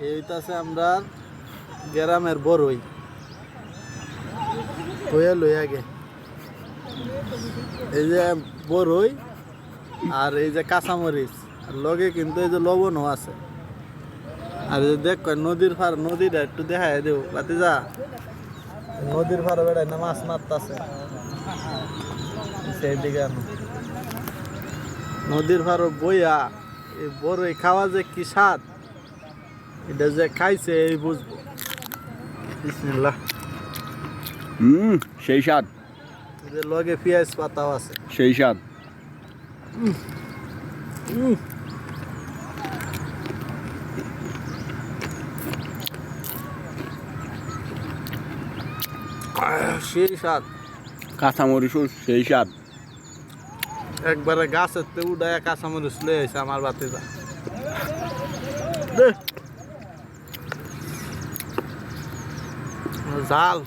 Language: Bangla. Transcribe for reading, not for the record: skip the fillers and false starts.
এইটাছে আমরা গ্রামের বড়ই কইয়া লই আগে এই যে বড়ই আর এই যে কাঁচামরিচ আর লগে কিন্তু এই যে লবণও আছে আর এই যে দেখ নদীর পার নদীটা একটু দেখাই দেব বাতি যা নদীর পাড়ে বেড়ায় না মাছ মারতাছে সেই দিকে নদীর পাড়ে বইয়া এই বড়ই খাওয়া যে কি স্বাদ এটা যে খাইছে এই বুঝবো বিসমিল্লাহ সেই স্বাদ যে লগে পেঁয়াজ পাতাও আছে সেই স্বাদ সেই স্বাদ কাঁচামরিচও সেই স্বাদ একবারে গাছের তে উড়ায় কাঁচামরিচ লয়ে আইছে আমার বাতিজা জাল